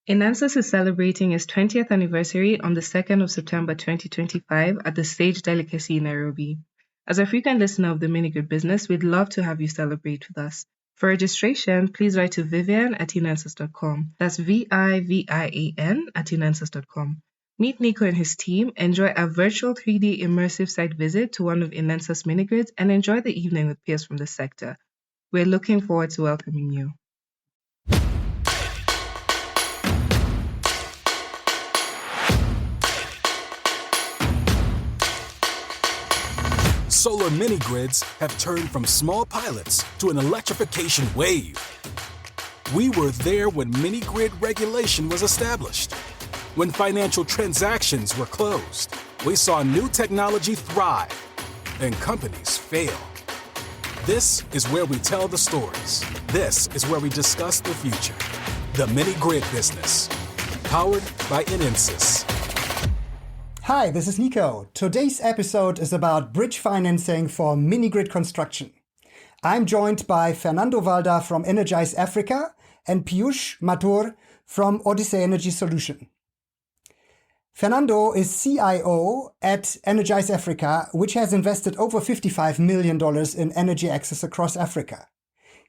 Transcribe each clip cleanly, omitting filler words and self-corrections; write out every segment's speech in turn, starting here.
Enances is celebrating its 20th anniversary on the 2nd of September 2025 at the Stage Delicacy in Nairobi. As a frequent listener of the Minigrid business, we'd love to have you celebrate with us. For registration, please write to vivian@enances.com. That's VIVIAN@enances.com. Meet Nico and his team, enjoy a virtual 3D immersive site visit to one of Enances Minigrids, and enjoy the evening with peers from the sector. We're looking forward to welcoming you. Solar mini-grids have turned from small pilots to an electrification wave. We were there when mini-grid regulation was established. When financial transactions were closed, we saw new technology thrive and companies fail. This is where we tell the stories. This is where we discuss the future. The mini-grid business, powered by Enances. Hi, this is Nico. Today's episode is about bridge financing for mini-grid construction. I'm joined by Fernando Valda from Energise Africa and Piyush Mathur from Odyssey Energy Solutions. Fernando is CIO at Energise Africa, which has invested over $55 million in energy access across Africa.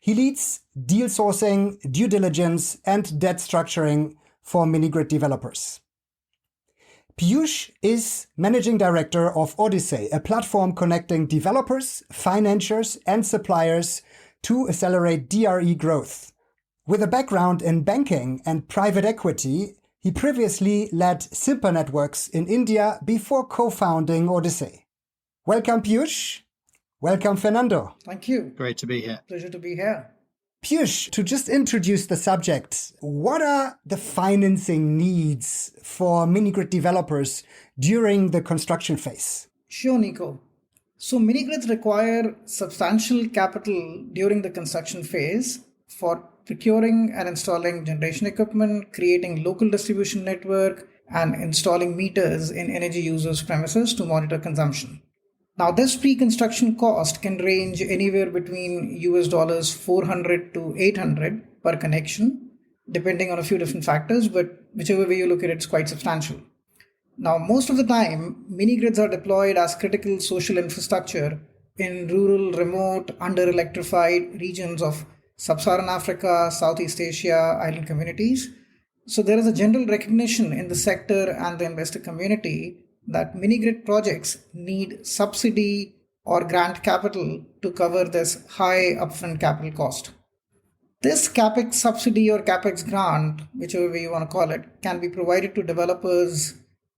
He leads deal sourcing, due diligence, and debt structuring for mini-grid developers. Piyush is Managing Director of Odyssey, a platform connecting developers, financiers, and suppliers to accelerate DRE growth. With a background in banking and private equity, he previously led Simpa Networks in India before co-founding Odyssey. Welcome, Piyush. Welcome, Fernando. Thank you. Great to be here. Pleasure to be here. Piyush, to just introduce the subject, what are the financing needs for mini-grid developers during the construction phase? Sure, Nico. So mini-grids require substantial capital during the construction phase for procuring and installing generation equipment, creating local distribution network, and installing meters in energy users' premises to monitor consumption. Now, this pre-construction cost can range anywhere between US $400 to $800 per connection, depending on a few different factors, but whichever way you look at it, it's quite substantial. Now, most of the time, mini-grids are deployed as critical social infrastructure in rural, remote, under-electrified regions of Sub-Saharan Africa, Southeast Asia, island communities. So there is a general recognition in the sector and the investor community that mini-grid projects need subsidy or grant capital to cover this high upfront capital cost. This CapEx subsidy or CapEx grant, whichever way you want to call it, can be provided to developers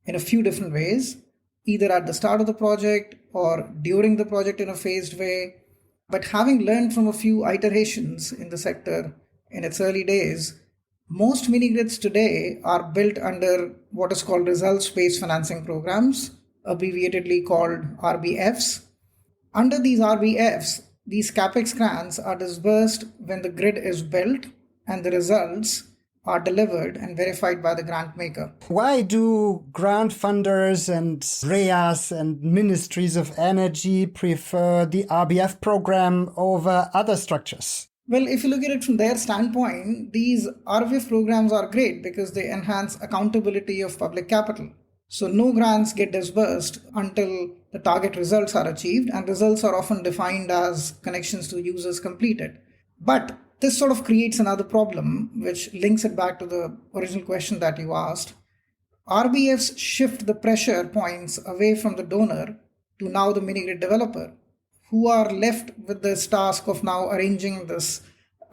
in a few different ways, either at the start of the project or during the project in a phased way. But having learned from a few iterations in the sector in its early days, most mini-grids today are built under what is called results-based financing programs, abbreviatedly called RBFs. Under these RBFs, these CapEx grants are disbursed when the grid is built and the results are delivered and verified by the grant maker. Why do grant funders and REAs and ministries of energy prefer the RBF program over other structures? Well, if you look at it from their standpoint, these RVF programs are great because they enhance accountability of public capital. So no grants get disbursed until the target results are achieved, and results are often defined as connections to users completed. But this sort of creates another problem, which links it back to the original question that you asked. RBFs shift the pressure points away from the donor to now the mini-grid developer, who are left with this task of now arranging this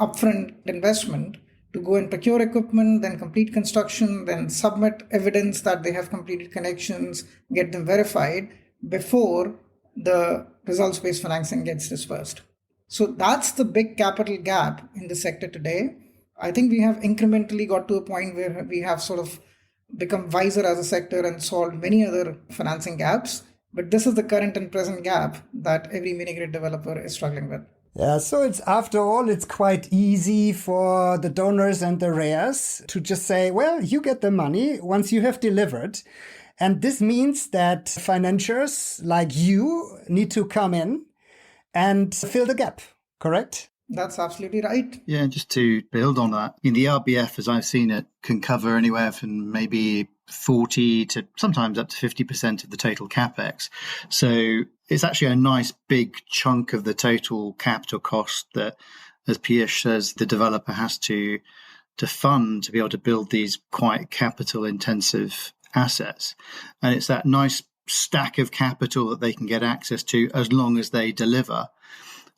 upfront investment to go and procure equipment, then complete construction, then submit evidence that they have completed connections, get them verified before the results-based financing gets dispersed. So that's the big capital gap in the sector today. I think we have incrementally got to a point where we have sort of become wiser as a sector and solved many other financing gaps. But this is the current and present gap that every mini-grid developer is struggling with. Yeah, so it's quite easy for the donors and the REAs to just say, well, you get the money once you have delivered. And this means that financiers like you need to come in and fill the gap, correct? That's absolutely right. Yeah, just to build on that, in the RBF, as I've seen it, can cover anywhere from maybe 40 to sometimes up to 50% of the total capex. So it's actually a nice big chunk of the total capital cost that, as Piyush says, the developer has to fund to be able to build these quite capital intensive assets. And it's that nice stack of capital that they can get access to as long as they deliver.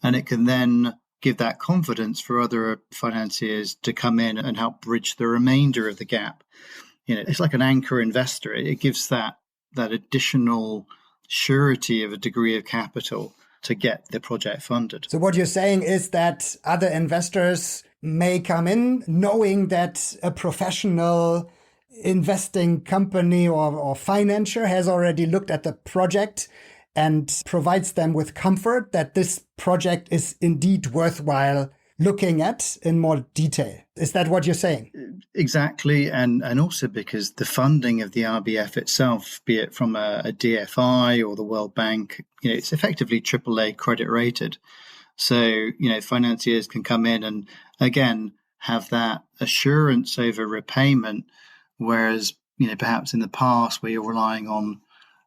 And it can then give that confidence for other financiers to come in and help bridge the remainder of the gap. It's like an anchor investor. It gives that additional surety of a degree of capital to get the project funded. So what you're saying is that other investors may come in knowing that a professional investing company or financier has already looked at the project and provides them with comfort that this project is indeed worthwhile looking at in more detail. Is that what you're saying? Exactly. And also because the funding of the RBF itself, be it from a DFI or the World Bank, it's effectively AAA credit rated. So, financiers can come in and, again, have that assurance over repayment, whereas, perhaps in the past where you're relying on,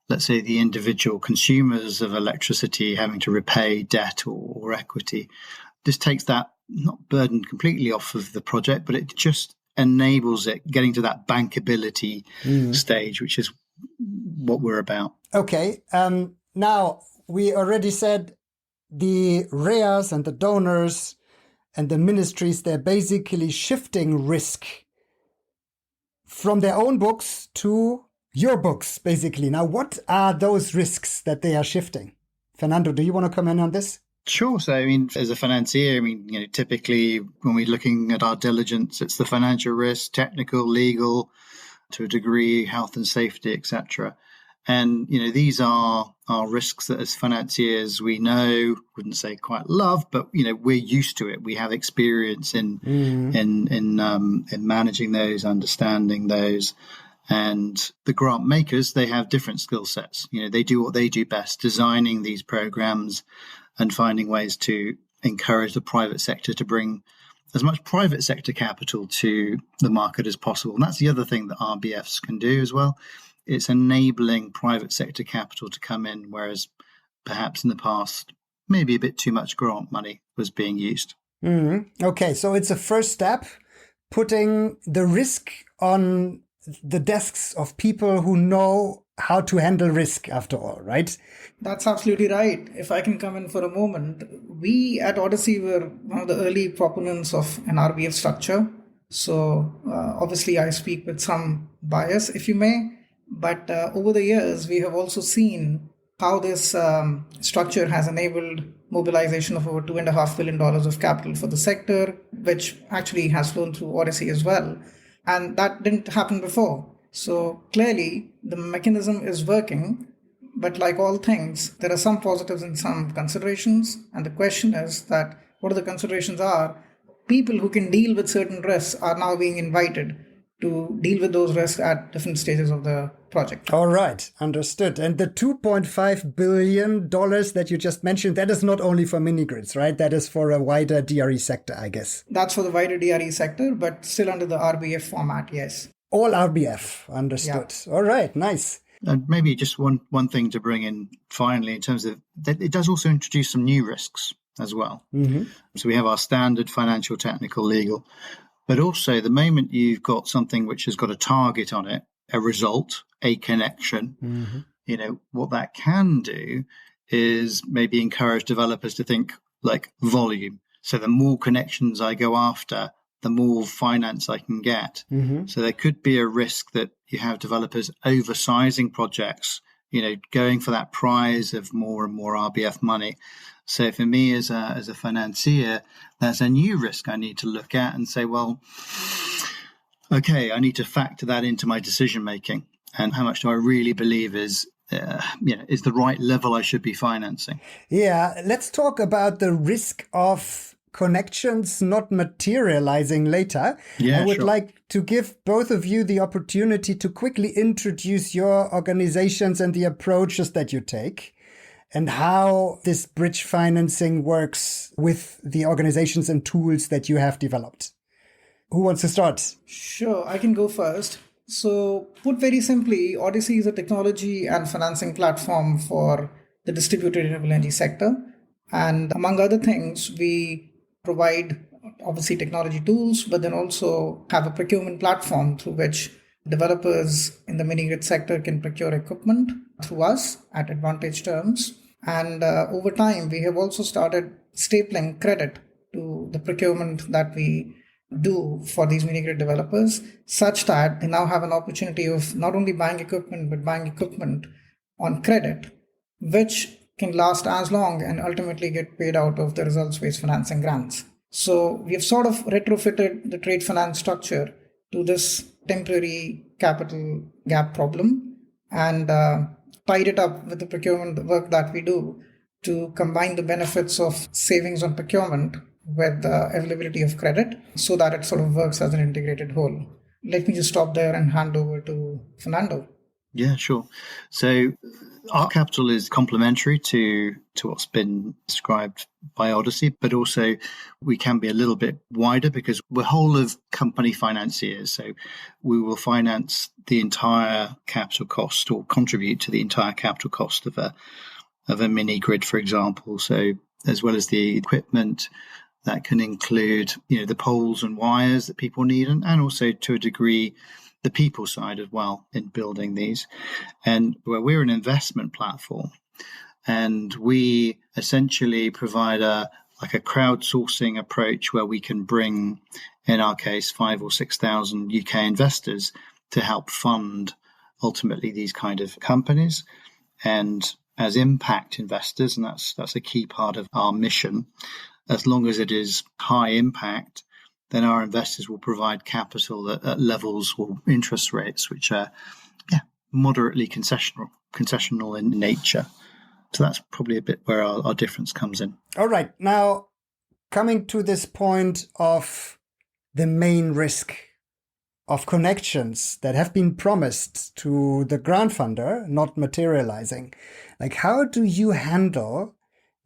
let's say, the individual consumers of electricity having to repay debt or equity, this takes that not burden completely off of the project, but it just enables it getting to that bankability stage, which is what we're about. Okay. Now, we already said the REAs and the donors and the ministries, they're basically shifting risk from their own books to your books, basically. Now, what are those risks that they are shifting? Fernando, do you want to comment on this? Sure. So, as a financier, typically when we're looking at our diligence, it's the financial risk, technical, legal, to a degree, health and safety, etc. And, these are risks that as financiers we know, wouldn't say quite love, but, we're used to it. We have experience in managing those, understanding those. And the grant makers, they have different skill sets. They do what they do best, designing these programs and finding ways to encourage the private sector to bring as much private sector capital to the market as possible. And that's the other thing that RBFs can do as well. It's enabling private sector capital to come in, whereas perhaps in the past, maybe a bit too much grant money was being used. Okay, so it's a first step, putting the risk on the desks of people who know how to handle risk after all, right? That's absolutely right. If I can come in for a moment, we at Odyssey were one of the early proponents of an RBF structure. So obviously I speak with some bias, if you may, but over the years, we have also seen how this structure has enabled mobilization of over $2.5 billion of capital for the sector, which actually has flown through Odyssey as well. And that didn't happen before. So clearly, the mechanism is working. But like all things, there are some positives and some considerations. And the question is that what the considerations are, people who can deal with certain risks are now being invited to deal with those risks at different stages of the project. All right, understood. And the $2.5 billion that you just mentioned, that is not only for mini-grids, right? That is for a wider DRE sector, I guess. That's for the wider DRE sector, but still under the RBF format, yes. All RBF, understood. Yeah. All right, nice. And maybe just one thing to bring in finally in terms of that, it does also introduce some new risks as well. So we have our standard financial, technical, legal, but also the moment you've got something which has got a target on it, a result, a connection, what that can do is maybe encourage developers to think like volume. So the more connections I go after, the more finance I can get. So there could be a risk that you have developers oversizing projects, going for that prize of more and more RBF money. So for me as a financier, that's a new risk I need to look at and say, well, okay, I need to factor that into my decision making. And how much do I really believe is the right level I should be financing? Yeah, let's talk about the risk of connections not materializing later. Yeah, I would sure. like to give both of you the opportunity to quickly introduce your organizations and the approaches that you take. and how this bridge financing works with the organizations and tools that you have developed. Who wants to start? Sure, I can go first. So, put very simply, Odyssey is a technology and financing platform for the distributed renewable energy sector. And among other things, we provide obviously technology tools, but then also have a procurement platform through which developers in the mini-grid sector can procure equipment through us at advantage terms. And over time, we have also started stapling credit to the procurement that we do for these mini-grid developers, such that they now have an opportunity of not only buying equipment, but buying equipment on credit, which can last as long and ultimately get paid out of the results-based financing grants. So we have sort of retrofitted the trade finance structure to this temporary capital gap problem and tied it up with the procurement work that we do to combine the benefits of savings on procurement with the availability of credit so that it sort of works as an integrated whole. Let me just stop there and hand over to Fernando. Yeah, sure. So our capital is complementary to what's been described by Odyssey, but also we can be a little bit wider because we're whole of company financiers. So we will finance the entire capital cost or contribute to the entire capital cost of a mini grid, for example. So as well as the equipment, that can include, the poles and wires that people need, and also to a degree the people side as well in building these. And where we're an investment platform, and we essentially provide a crowdsourcing approach where we can bring, in our case, 5,000 or 6,000 UK investors to help fund ultimately these kind of companies. And as impact investors, and that's a key part of our mission, as long as it is high impact, then our investors will provide capital at levels or interest rates which are moderately concessional in nature. So that's probably a bit where our difference comes in. All right. Now, coming to this point of the main risk of connections that have been promised to the grant funder not materializing. Like, how do you handle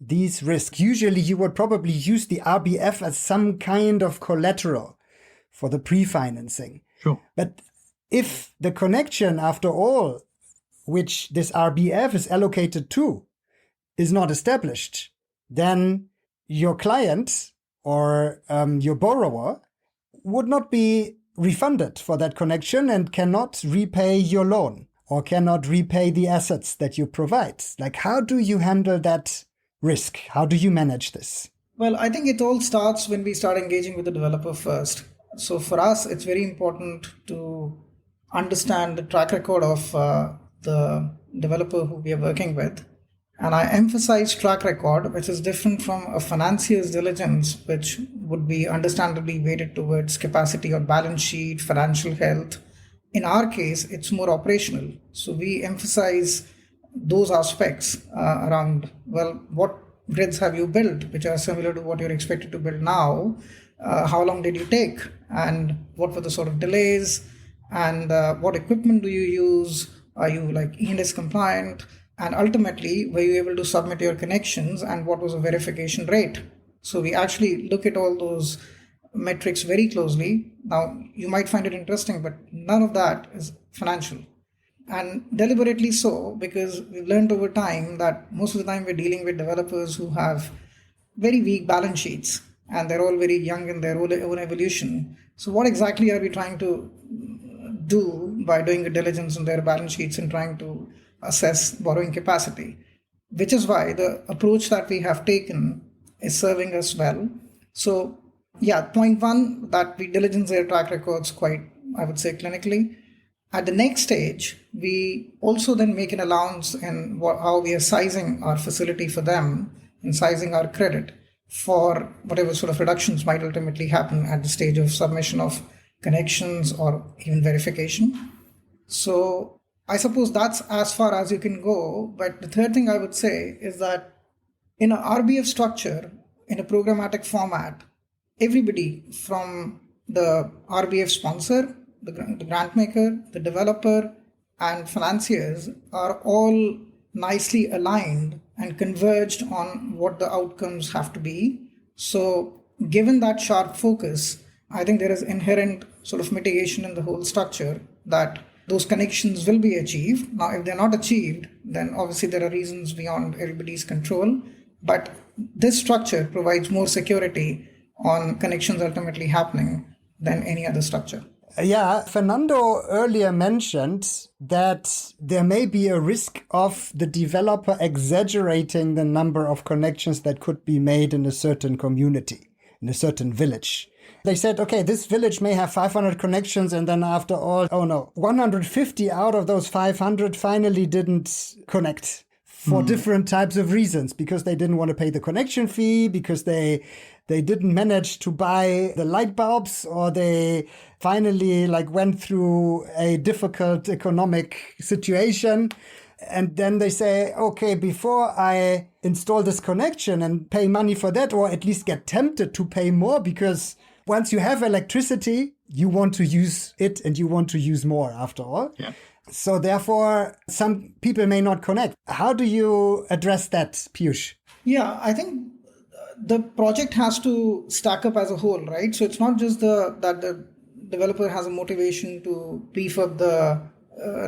these risks? Usually you would probably use the RBF as some kind of collateral for the pre-financing. Sure. But if the connection, after all, which this RBF is allocated to, is not established, then your client or your borrower would not be refunded for that connection and cannot repay your loan or cannot repay the assets that you provide. Like, how do you handle that risk? How do you manage this? Well, I think it all starts when we start engaging with the developer first. So for us, it's very important to understand the track record of the developer who we are working with. And I emphasize track record, which is different from a financier's diligence, which would be understandably weighted towards capacity or balance sheet, financial health. In our case, it's more operational. So we emphasize those aspects around, well, what grids have you built, which are similar to what you're expected to build now? How long did you take? And what were the sort of delays? And what equipment do you use? Are you like ENS compliant? And ultimately, were you able to submit your connections, and what was the verification rate? So we actually look at all those metrics very closely. Now, you might find it interesting, but none of that is financial. And deliberately so, because we've learned over time that most of the time we're dealing with developers who have very weak balance sheets, and they're all very young in their own evolution. So what exactly are we trying to do by doing a diligence on their balance sheets and trying to assess borrowing capacity? Which is why the approach that we have taken is serving us well. So yeah, point one, that we diligence their track records quite, I would say, clinically. At the next stage, we also then make an allowance in how we are sizing our facility for them and sizing our credit for whatever sort of reductions might ultimately happen at the stage of submission of connections or even verification. So I suppose that's as far as you can go. But the third thing I would say is that in an RBF structure, in a programmatic format, everybody from the RBF sponsor, the grant maker, the developer, and financiers are all nicely aligned and converged on what the outcomes have to be. So given that sharp focus, I think there is inherent sort of mitigation in the whole structure that those connections will be achieved. Now, if they're not achieved, then obviously there are reasons beyond everybody's control. But this structure provides more security on connections ultimately happening than any other structure. Yeah, Fernando earlier mentioned that there may be a risk of the developer exaggerating the number of connections that could be made in a certain community, in a certain village. They said, okay, this village may have 500 connections, and then after all, 150 out of those 500 finally didn't connect for different types of reasons, because they didn't want to pay the connection fee, because they didn't manage to buy the light bulbs, or they finally went through a difficult economic situation. And then they say, okay, before I install this connection and pay money for that, or at least get tempted to pay more, because once you have electricity, you want to use it and you want to use more after all. Yeah. So therefore, some people may not connect. How do you address that, Piyush? Yeah, I think the project has to stack up as a whole, right? So it's not just that the developer has a motivation to beef up the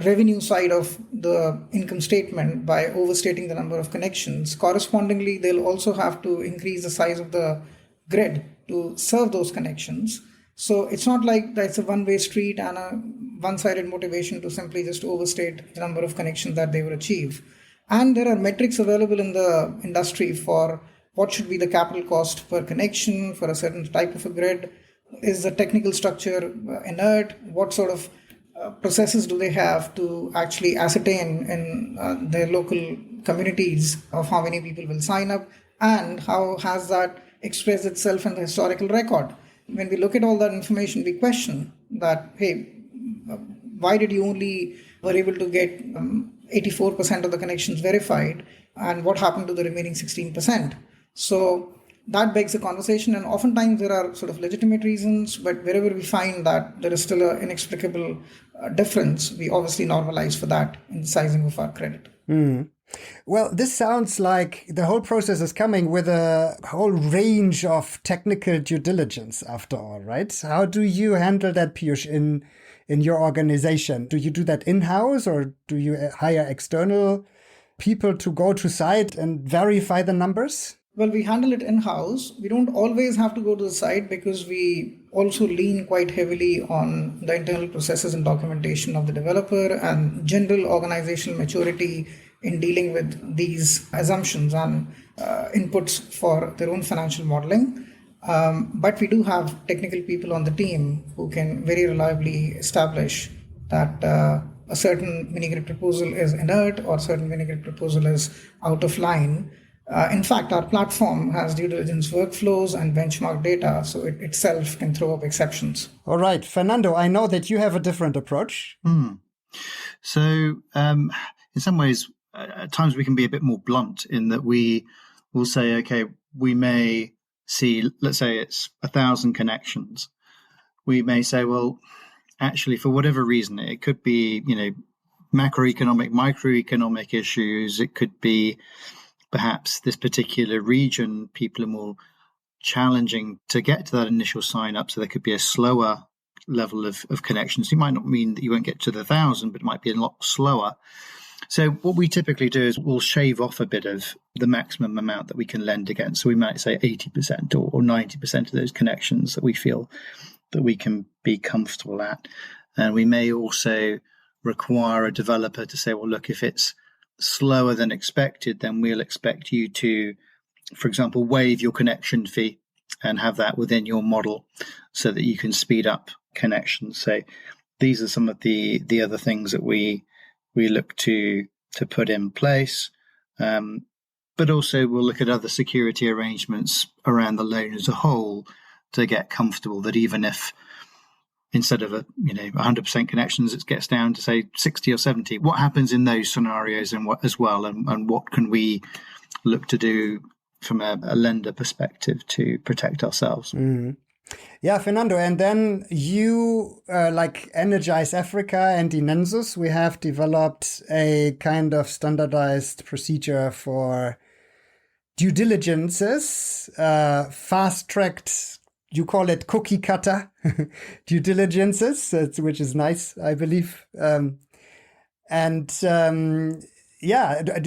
revenue side of the income statement by overstating the number of connections. Correspondingly, they'll also have to increase the size of the grid to serve those connections. So it's not like that's a one-way street and a one-sided motivation to simply just overstate the number of connections that they will achieve. And there are metrics available in the industry for what should be the capital cost per connection for a certain type of a grid. Is the technical structure inert? What sort of processes do they have to actually ascertain in their local communities of how many people will sign up, and how has that expressed itself in the historical record? When we look at all that information, we question that, hey, why did you only were able to get 84% of the connections verified, and what happened to the remaining 16%? So that begs the conversation, and oftentimes there are sort of legitimate reasons, but wherever we find that there is still an inexplicable difference, we obviously normalize for that in the sizing of our credit. Well, this sounds like the whole process is coming with a whole range of technical due diligence after all, right? How do you handle that, Piyush, in your organization? Do you do that in-house, or do you hire external people to go to site and verify the numbers? Well, we handle it in-house. We don't always have to go to the site because we also lean quite heavily on the internal processes and documentation of the developer and general organizational maturity in dealing with these assumptions and inputs for their own financial modeling. But we do have technical people on the team who can very reliably establish that a certain Minigrid proposal is inert or a certain Minigrid proposal is out of line. In fact, our platform has due diligence workflows and benchmark data, so it itself can throw up exceptions. All right. Fernando, I know that you have a different approach. So in some ways, at times we can be a bit more blunt in that we will say, okay, we may see, let's say it's 1,000 connections. We may say, well, actually, for whatever reason, it could be, macroeconomic, microeconomic issues. It could be perhaps this particular region, people are more challenging to get to that initial sign up. So there could be a slower level of connections. It might not mean that you won't get to the 1,000, but it might be a lot slower. So what we typically do is we'll shave off a bit of the maximum amount that we can lend against. So we might say 80% or 90% of those connections that we feel that we can be comfortable at. And we may also require a developer to say, well, look, if it's slower than expected, then we'll expect you to, for example, waive your connection fee and have that within your model so that you can speed up connections. So these are some of the other things that we look to put in place. But also we'll look at other security arrangements around the loan as a whole to get comfortable that even if instead of 100% connections, it gets down to say 60 or 70. What happens in those scenarios and what as well, and what can we look to do from a lender perspective to protect ourselves? Yeah, Fernando. And then you, like Energise Africa and Inensus, we have developed a kind of standardized procedure for due diligences, fast-tracked, you call it cookie cutter due diligences, which is nice, I believe. Do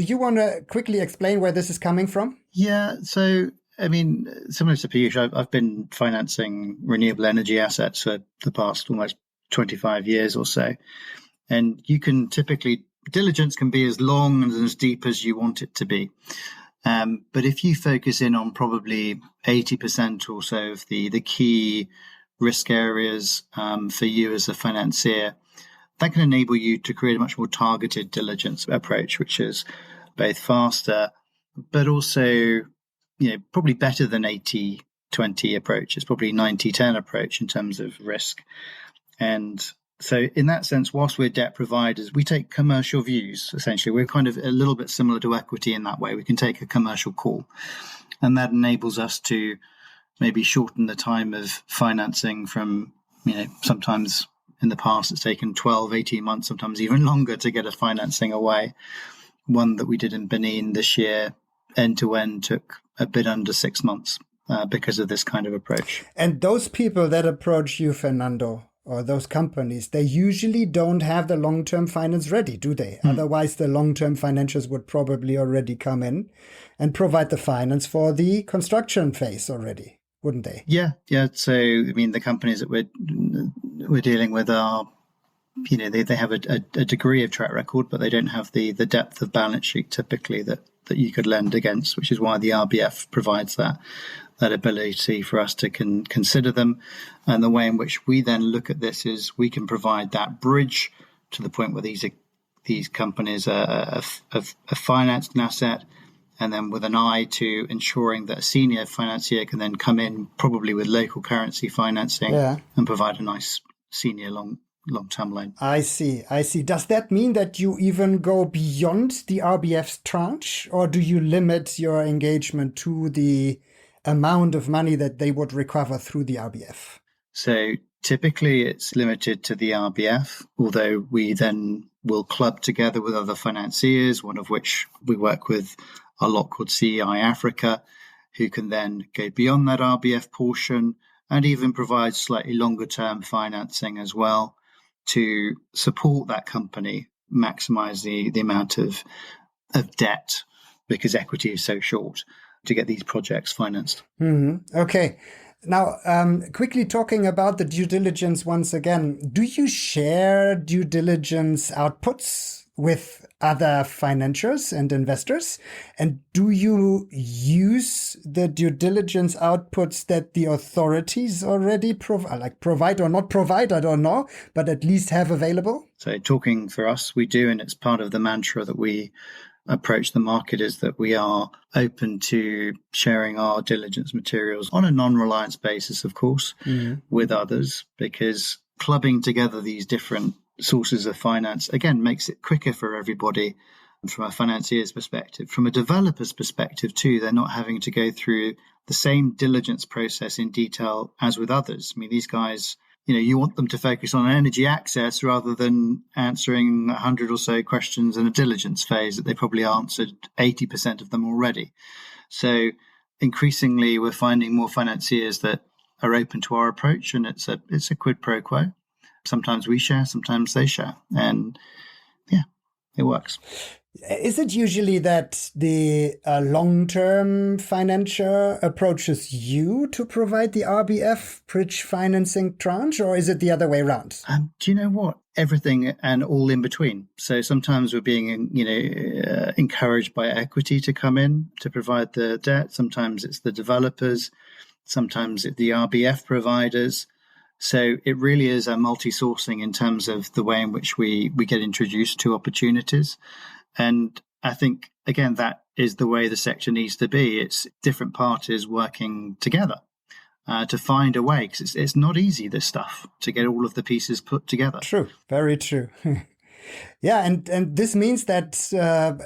you want to quickly explain where this is coming from? Yeah, so I mean, similar to Piyush, I've been financing renewable energy assets for the past almost 25 years or so. And you can typically, diligence can be as long and as deep as you want it to be. But if you focus in on probably 80% or so of the key risk areas for you as a financier, that can enable you to create a much more targeted diligence approach, which is both faster, but also probably better than 80-20 approach. It's probably 90-10 approach in terms of risk. And so in that sense, whilst we're debt providers, we take commercial views, essentially. We're kind of a little bit similar to equity in that way. We can take a commercial call. And that enables us to maybe shorten the time of financing from, sometimes in the past it's taken 12, 18 months, sometimes even longer to get a financing away. One that we did in Benin this year, end-to-end, took a bit under 6 months because of this kind of approach. And those people that approach you, Fernando, or those companies, they usually don't have the long-term finance ready, do they? Otherwise, the long-term financiers would probably already come in and provide the finance for the construction phase already, wouldn't they? Yeah. So, I mean, the companies that we're dealing with are, they have a degree of track record, but they don't have the depth of balance sheet typically that you could lend against, which is why the RBF provides that ability for us to consider them. And the way in which we then look at this is we can provide that bridge to the point where these companies are financed an asset, and then with an eye to ensuring that a senior financier can then come in probably with local currency financing and provide a nice senior long-term loan. I see. Does that mean that you even go beyond the RBF's tranche, or do you limit your engagement to the amount of money that they would recover through the RBF? So typically it's limited to the RBF, although we then will club together with other financiers, one of which we work with a lot called CEI Africa, who can then go beyond that RBF portion and even provide slightly longer term financing as well to support that company, maximize the amount of debt, because equity is so short, to get these projects financed. Mm-hmm. Okay. Now, quickly talking about the due diligence once again, do you share due diligence outputs with other financiers and investors? And do you use the due diligence outputs that the authorities already provide or not provide, I don't know, but at least have available? So talking for us, we do, and it's part of the mantra that we approach the market, is that we are open to sharing our diligence materials on a non-reliance basis, of course, with others, because clubbing together these different sources of finance, again, makes it quicker for everybody from a financier's perspective. From a developer's perspective, too, they're not having to go through the same diligence process in detail as with others. I mean, these guys, you want them to focus on energy access rather than answering 100 or so questions in a diligence phase that they probably answered 80% of them already. So increasingly, we're finding more financiers that are open to our approach, and it's a quid pro quo. Sometimes we share, sometimes they share. And it works. Is it usually that the long-term financier approaches you to provide the RBF bridge financing tranche, or is it the other way around? Do you know what? Everything and all in between. So sometimes we're being, encouraged by equity to come in to provide the debt. Sometimes it's the developers. Sometimes it's the RBF providers. So it really is a multi-sourcing in terms of the way in which we get introduced to opportunities. And I think, again, that is the way the sector needs to be. It's different parties working together to find a way, because it's not easy, this stuff, to get all of the pieces put together. True. Very true. Yeah, and this means that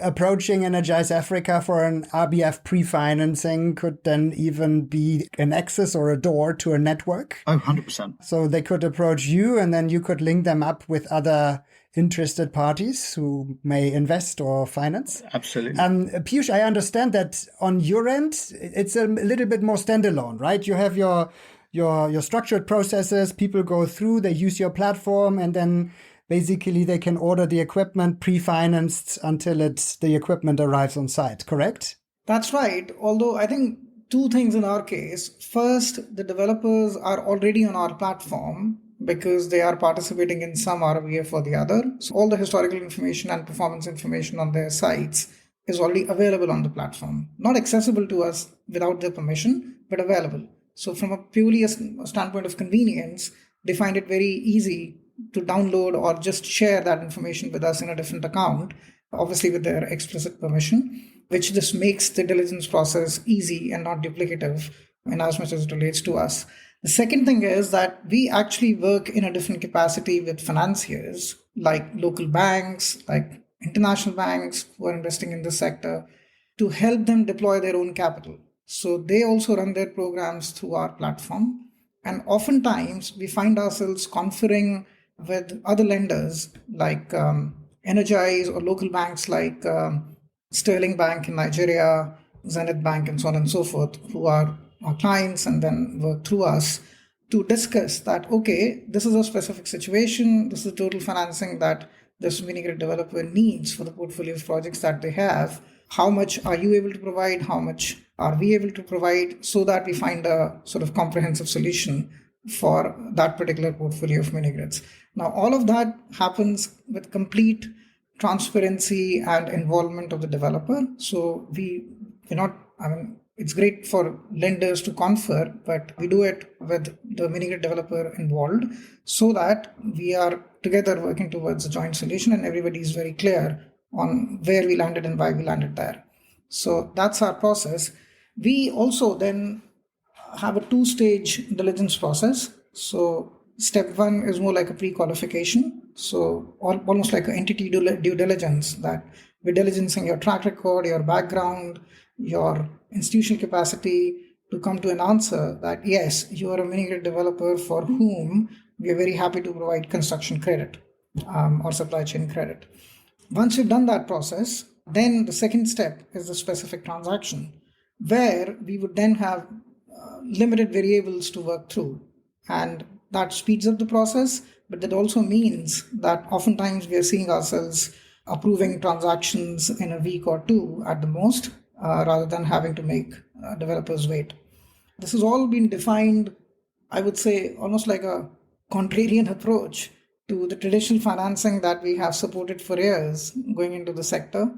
approaching Energise Africa for an RBF pre-financing could then even be an access or a door to a network. Oh, 100%. So they could approach you and then you could link them up with other interested parties who may invest or finance. Absolutely. Piyush, I understand that on your end, it's a little bit more standalone, right? You have your structured processes, people go through, they use your platform, and then basically they can order the equipment pre-financed until the equipment arrives on site, correct? That's right. Although I think two things in our case. First, the developers are already on our platform because they are participating in some RVF or the other. So all the historical information and performance information on their sites is already available on the platform. Not accessible to us without their permission, but available. So from a purely standpoint of convenience, they find it very easy to download or just share that information with us in a different account, obviously with their explicit permission, which just makes the diligence process easy and not duplicative in as much as it relates to us. The second thing is that we actually work in a different capacity with financiers, like local banks, like international banks who are investing in this sector, to help them deploy their own capital. So they also run their programs through our platform. And oftentimes we find ourselves conferring with other lenders like Energise or local banks like Sterling Bank in Nigeria, Zenith Bank, and so on and so forth, who are our clients and then work through us to discuss that, okay, this is a specific situation, this is the total financing that this Minigrid developer needs for the portfolio of projects that they have. How much are you able to provide? How much are we able to provide, so that we find a sort of comprehensive solution for that particular portfolio of mini-grids. Now, all of that happens with complete transparency and involvement of the developer. So it's great for lenders to confer, but we do it with the mini-grid developer involved so that we are together working towards a joint solution and everybody is very clear on where we landed and why we landed there. So that's our process. We also then have a two-stage diligence process. So step one is more like a pre-qualification. So almost like an entity due diligence, that we're diligencing your track record, your background, your institutional capacity to come to an answer that, yes, you are a mini-grid developer for whom we are very happy to provide construction credit or supply chain credit. Once you've done that process, then the second step is the specific transaction, where we would then have limited variables to work through. And that speeds up the process, but that also means that oftentimes we are seeing ourselves approving transactions in a week or two at the most, rather than having to make developers wait. This has all been defined, I would say, almost like a contrarian approach to the traditional financing that we have supported for years going into the sector,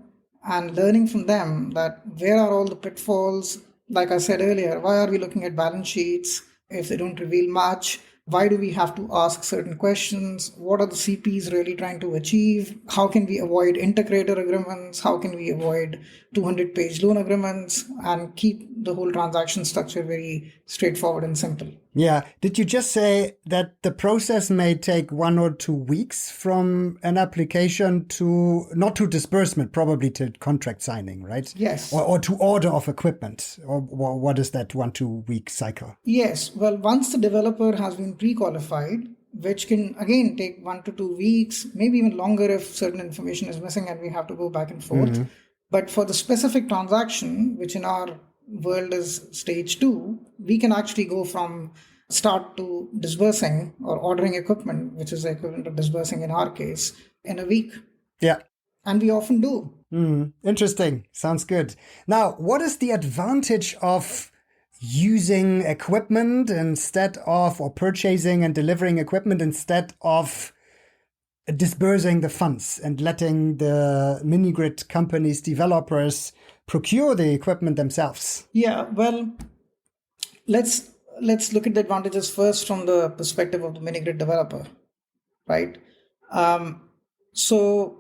and learning from them that where are all the pitfalls. Like I said earlier, why are we looking at balance sheets if they don't reveal much? Why do we have to ask certain questions? What are the CPs really trying to achieve? How can we avoid integrator agreements? How can we avoid 200-page loan agreements and keep the whole transaction structure very straightforward and simple? Yeah. Did you just say that the process may take 1 or 2 weeks from an application to, not to disbursement, probably to contract signing, right? Yes. Or to order of equipment? Or what is that 1-2 week cycle? Yes. Well, once the developer has been pre-qualified, which can again take 1 to 2 weeks, maybe even longer if certain information is missing and we have to go back and forth. Mm-hmm. But for the specific transaction, which in our world is stage 2, we can actually go from start to disbursing or ordering equipment, which is the equivalent of disbursing in our case, in a week. Yeah. And we often do. Interesting. Sounds good. Now, what is the advantage of using equipment instead of, or purchasing and delivering equipment instead of disbursing the funds and letting the mini-grid companies, developers procure the equipment themselves? Yeah, well, let's look at the advantages first from the perspective of the mini-grid developer, right? So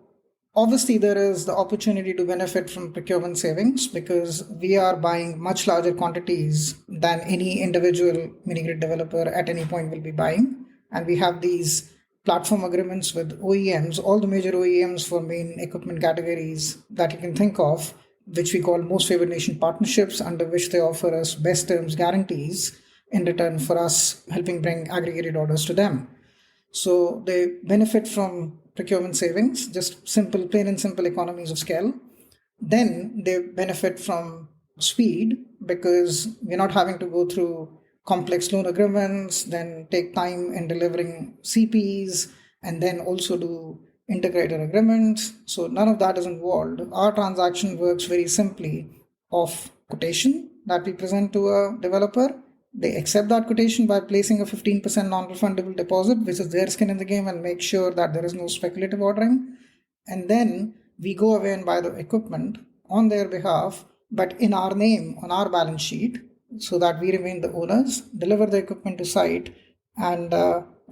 obviously there is the opportunity to benefit from procurement savings because we are buying much larger quantities than any individual mini-grid developer at any point will be buying. And we have these platform agreements with OEMs, all the major OEMs for main equipment categories that you can think of, which we call most favored nation partnerships, under which they offer us best terms guarantees in return for us helping bring aggregated orders to them. So they benefit from procurement savings, just plain and simple economies of scale. Then they benefit from speed because we're not having to go through complex loan agreements, then take time in delivering CPs, and then also do integrated agreements. So none of that is involved. Our transaction works very simply of quotation that we present to a developer. They accept that quotation by placing a 15% non-refundable deposit, which is their skin in the game, and make sure that there is no speculative ordering. And then we go away and buy the equipment on their behalf, but in our name, on our balance sheet, so that we remain the owners, deliver the equipment to site, and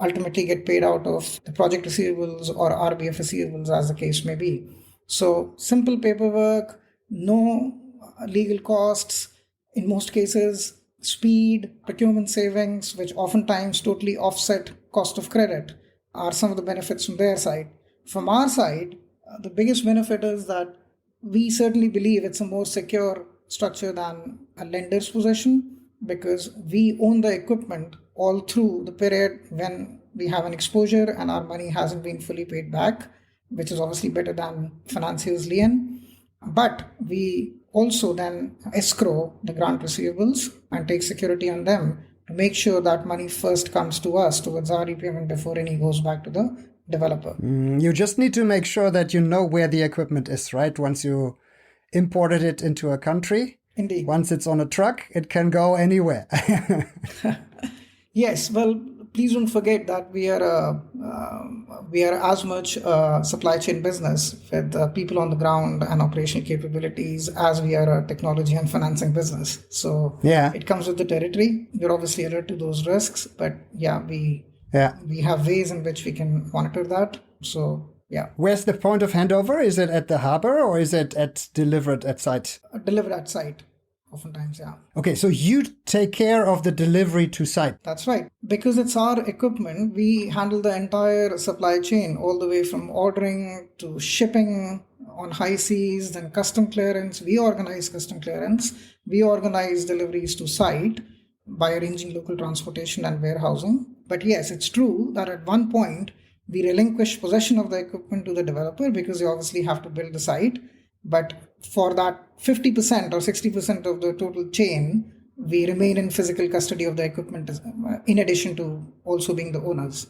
ultimately get paid out of the project receivables or RBF receivables, as the case may be. So simple paperwork, no legal costs, in most cases, speed, procurement savings, which oftentimes totally offset cost of credit, are some of the benefits from their side. From our side, the biggest benefit is that we certainly believe it's a more secure structure than a lender's possession, because we own the equipment all through the period when we have an exposure and our money hasn't been fully paid back, which is obviously better than financiers lien. But we also then escrow the grant receivables and take security on them to make sure that money first comes to us towards our repayment before any goes back to the developer. You just need to make sure that you know where the equipment is, right? Once you imported it into a country. Indeed. Once it's on a truck, it can go anywhere. Yes, well, please don't forget that we are as much a supply chain business with people on the ground and operational capabilities as we are a technology and financing business. So it comes with the territory. We're obviously alert to those risks, but we have ways in which we can monitor that. So Where's the point of handover? Is it at the harbor or is it delivered at site? Delivered at site, oftentimes, yeah. Okay, so you take care of the delivery to site. That's right. Because it's our equipment, we handle the entire supply chain, all the way from ordering to shipping on high seas, then custom clearance. We organize custom clearance. We organize deliveries to site by arranging local transportation and warehousing. But yes, it's true that at one point, we relinquish possession of the equipment to the developer because they obviously have to build the site. But for that 50% or 60% of the total chain, we remain in physical custody of the equipment in addition to also being the owners.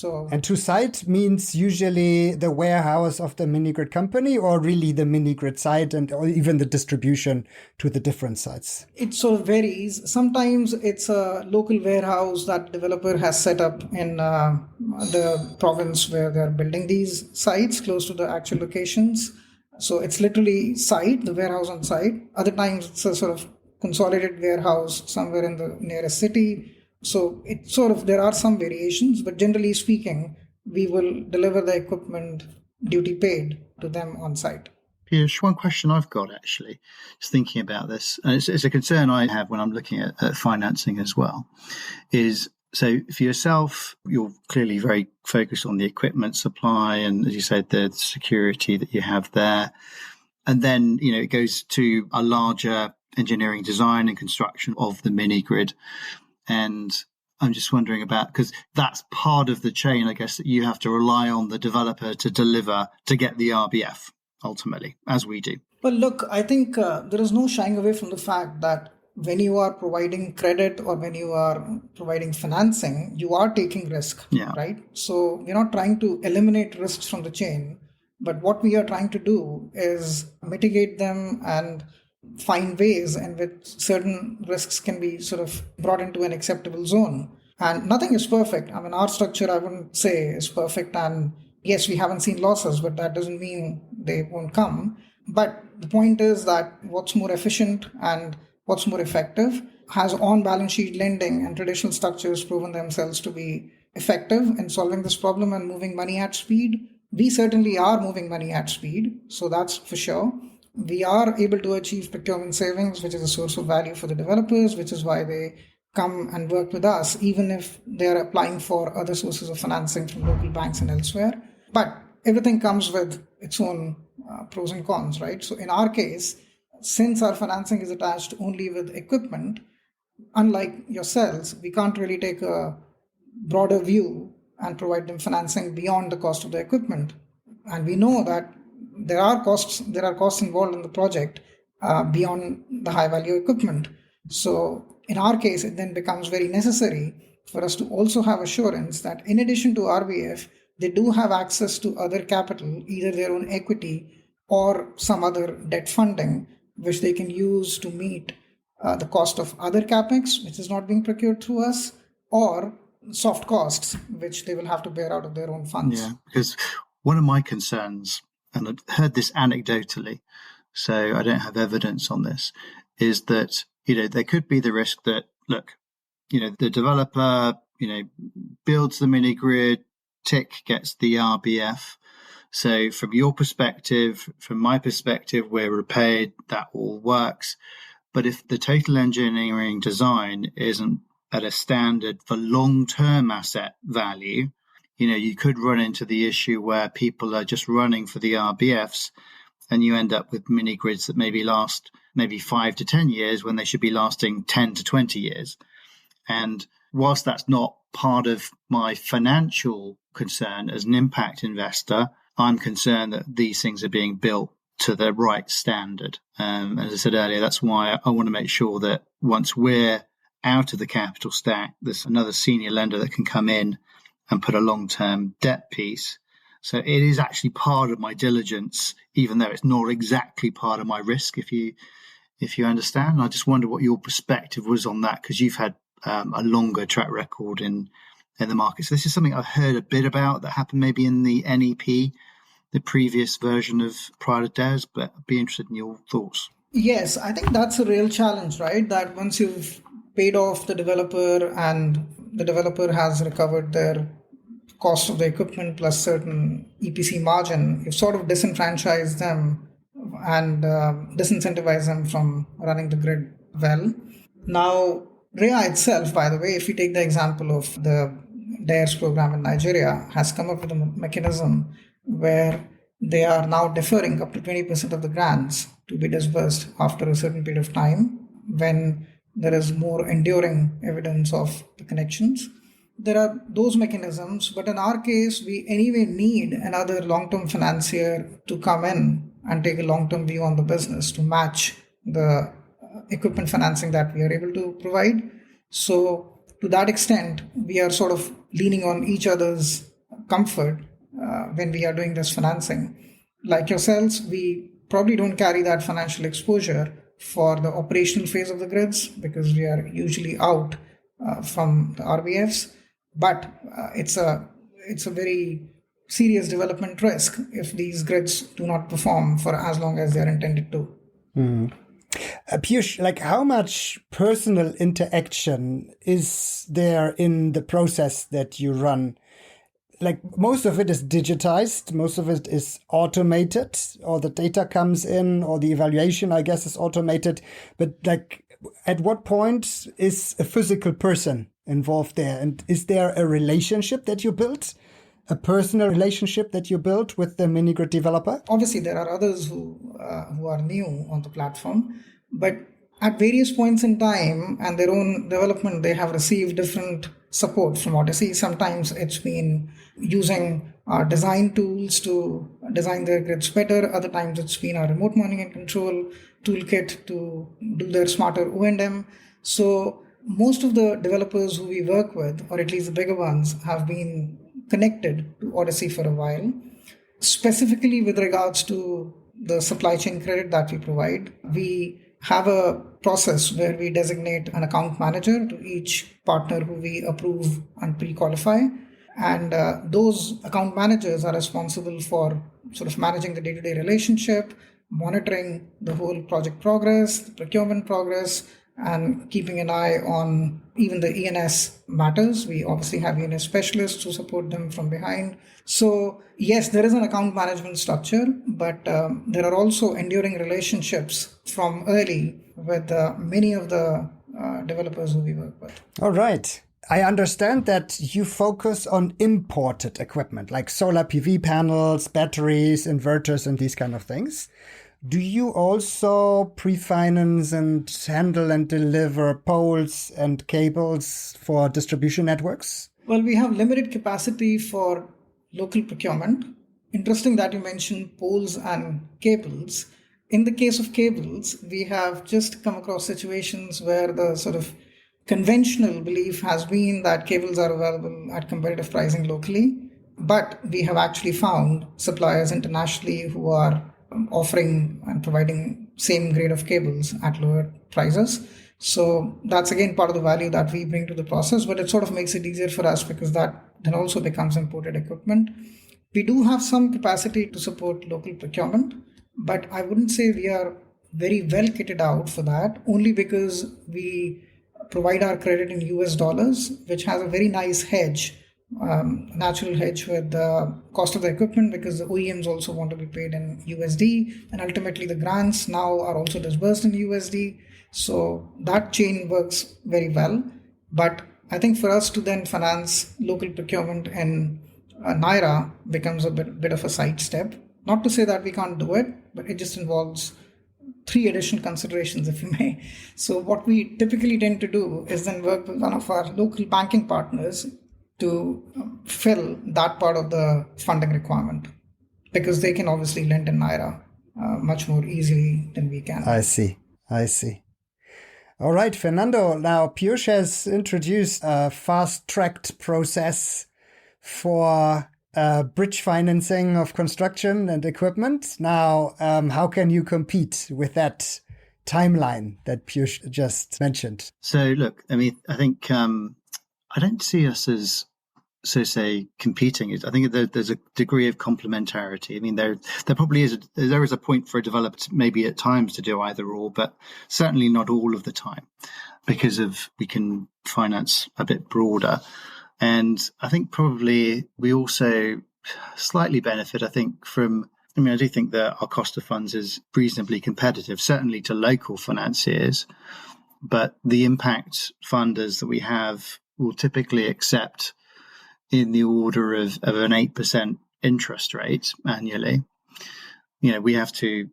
And to site means usually the warehouse of the Minigrid company or really the Minigrid site or even the distribution to the different sites? It sort of varies. Sometimes it's a local warehouse that developer has set up in the province where they're building these sites close to the actual locations. So it's literally site, the warehouse on site. Other times it's a sort of consolidated warehouse somewhere in the nearest city. So there are some variations, but generally speaking, we will deliver the equipment duty paid to them on site. Piyush, one question I've got actually, just thinking about this, and it's a concern I have when I'm looking at financing as well, is so for yourself, you're clearly very focused on the equipment supply and, as you said, the security that you have there. And then, it goes to a larger engineering design and construction of the Minigrid. And I'm just wondering about, because that's part of the chain, I guess, that you have to rely on the developer to deliver to get the RBF ultimately, as we do. Well, look, I think there is no shying away from the fact that when you are providing credit or when you are providing financing, you are taking risk, right? So we're not trying to eliminate risks from the chain, but what we are trying to do is mitigate them and find ways in which certain risks can be sort of brought into an acceptable zone. And nothing is perfect. I mean, our structure, I wouldn't say is perfect. And yes, we haven't seen losses, but that doesn't mean they won't come. But the point is that what's more efficient and what's more effective has on-balance sheet lending and traditional structures proven themselves to be effective in solving this problem and moving money at speed. We certainly are moving money at speed, so that's for sure. We are able to achieve procurement savings, which is a source of value for the developers, which is why they come and work with us, even if they are applying for other sources of financing from local banks and elsewhere. But everything comes with its own pros and cons, right? So in our case, since our financing is attached only with equipment, unlike yourselves, we can't really take a broader view and provide them financing beyond the cost of the equipment. And we know that there are costs involved in the project beyond the high value equipment. So in our case, it then becomes very necessary for us to also have assurance that in addition to RBF, they do have access to other capital, either their own equity or some other debt funding, which they can use to meet the cost of other capex, which is not being procured through us, or soft costs, which they will have to bear out of their own funds. Yeah, because one of my concerns, and I've heard this anecdotally, so I don't have evidence on this, is that, there could be the risk that, look, the developer, builds the mini grid, tick, gets the RBF. So from your perspective, from my perspective, we're repaid, that all works. But if the total engineering design isn't at a standard for long-term asset value, you could run into the issue where people are just running for the RBFs, and you end up with mini grids that maybe last 5 to 10 years when they should be lasting 10 to 20 years. And whilst that's not part of my financial concern as an impact investor, I'm concerned that these things are being built to the right standard. As I said earlier, that's why I want to make sure that once we're out of the capital stack, there's another senior lender that can come in and put a long-term debt piece. So it is actually part of my diligence, even though it's not exactly part of my risk, if you understand. I just wonder what your perspective was on that, because you've had a longer track record in the market. So this is something I've heard a bit about that happened maybe in the NEP, the previous version of prior to DES, but I'd be interested in your thoughts. Yes, I think that's a real challenge, right? That once you've paid off the developer and the developer has recovered their cost of the equipment plus certain EPC margin, you've sort of disenfranchised them and disincentivize them from running the grid well. Now, REA itself, by the way, if we take the example of the DARES program in Nigeria, has come up with a mechanism where they are now deferring up to 20% of the grants to be disbursed after a certain period of time when there is more enduring evidence of the connections. There are those mechanisms, but in our case, we anyway need another long-term financier to come in and take a long-term view on the business to match the equipment financing that we are able to provide. So to that extent, we are sort of leaning on each other's comfort when we are doing this financing. Like yourselves, we probably don't carry that financial exposure for the operational phase of the grids because we are usually out from the RBFs. But it's a very serious development risk if these grids do not perform for as long as they are intended to. Piyush, how much personal interaction is there in the process that you run? Most of it is digitized, most of it is automated, or the data comes in, or the evaluation, I guess, is automated. But at what point is a physical person involved there? And is there a relationship that you built? A personal relationship that you built with the Minigrid developer? Obviously, there are others who are new on the platform, but at various points in time and their own development, they have received different support from Odyssey. Sometimes it's been using our design tools to design their grids better. Other times it's been our remote monitoring and control toolkit to do their smarter O&M. So most of the developers who we work with, or at least the bigger ones, have been connected to Odyssey for a while. Specifically with regards to the supply chain credit that we provide, we have a process where we designate an account manager to each partner who we approve and pre-qualify. And those account managers are responsible for sort of managing the day-to-day relationship, monitoring the whole project progress, the procurement progress, and keeping an eye on even the ENS matters. We obviously have ENS specialists who support them from behind. So yes, there is an account management structure, but there are also enduring relationships from early with many of the developers who we work with. All right. I understand that you focus on imported equipment like solar PV panels, batteries, inverters, and these kind of things. Do you also pre-finance and handle and deliver poles and cables for distribution networks? Well, we have limited capacity for local procurement. Interesting that you mentioned poles and cables. In the case of cables, we have just come across situations where the sort of conventional belief has been that cables are available at competitive pricing locally, but we have actually found suppliers internationally who are offering and providing same grade of cables at lower prices. So that's again part of the value that we bring to the process, but it sort of makes it easier for us because that then also becomes imported equipment. We do have some capacity to support local procurement, but I wouldn't say we are very well kitted out for that, only because we provide our credit in US dollars, which has a very nice hedge, natural hedge with the cost of the equipment, because the OEMs also want to be paid in USD, and ultimately the grants now are also disbursed in USD. So that chain works very well. But I think for us to then finance local procurement in Naira becomes a bit of a sidestep. Not to say that we can't do it, but it just involves 3 additional considerations, if you may. So what we typically tend to do is then work with one of our local banking partners to fill that part of the funding requirement, because they can obviously lend in Naira much more easily than we can. I see. All right, Fernando. Now, Piyush has introduced a fast-tracked process for bridge financing of construction and equipment. Now, how can you compete with that timeline that Piyush just mentioned? So, look, I mean, I think I don't see us as, so say, competing. I think there's a degree of complementarity. I mean, there probably is a point for a developer maybe at times to do either or, but certainly not all of the time, because we can finance a bit broader. And I think probably we also slightly benefit, I think, I do think that our cost of funds is reasonably competitive, certainly to local financiers, but the impact funders that we have will typically accept in the order of an 8% interest rate annually. We have to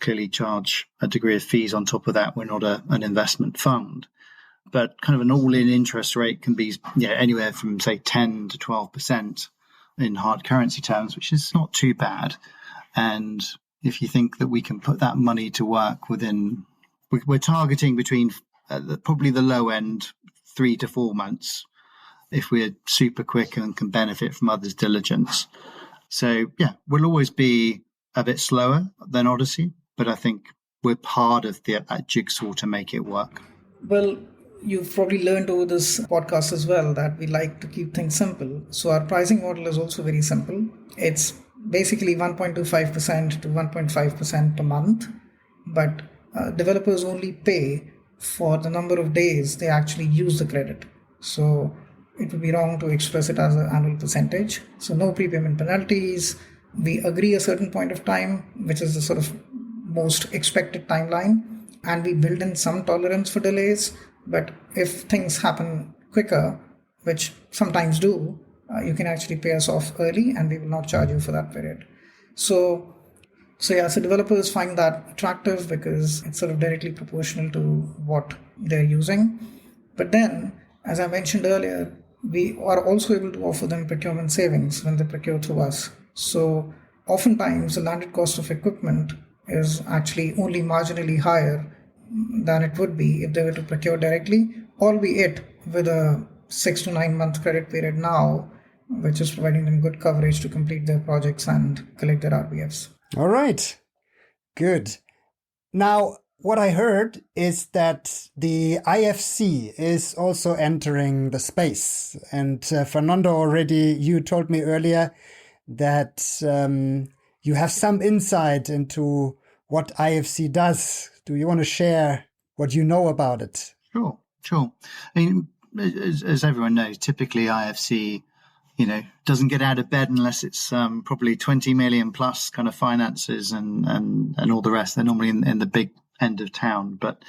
clearly charge a degree of fees on top of that. We're not an investment fund. But kind of an all-in interest rate can be anywhere from, say, 10 to 12% in hard currency terms, which is not too bad. And if you think that we can put that money to work we're targeting between probably the low end 3 to 4 months if we're super quick and can benefit from others' diligence. So, we'll always be a bit slower than Odyssey, but I think we're part of that jigsaw to make it work. Well, you've probably learned over this podcast as well that we like to keep things simple. So our pricing model is also very simple. It's basically 1.25% to 1.5% per month, but developers only pay for the number of days they actually use the credit. So it would be wrong to express it as an annual percentage. So no prepayment penalties. We agree a certain point of time, which is the sort of most expected timeline, and we build in some tolerance for delays. But if things happen quicker, which sometimes do, you can actually pay us off early and we will not charge you for that period. So developers find that attractive because it's sort of directly proportional to what they're using. But then, as I mentioned earlier, we are also able to offer them procurement savings when they procure through us. So oftentimes the landed cost of equipment is actually only marginally higher than it would be if they were to procure directly, albeit with a 6 to 9 month credit period now, which is providing them good coverage to complete their projects and collect their RBFs. All right. Good. Now, what I heard is that the IFC is also entering the space. And Fernando, you told me earlier that you have some insight into what IFC does. Do you want to share what you know about it? Sure. I mean, as everyone knows, typically IFC, doesn't get out of bed unless it's probably 20 million plus kind of finances and all the rest. They're normally in the big end of town. But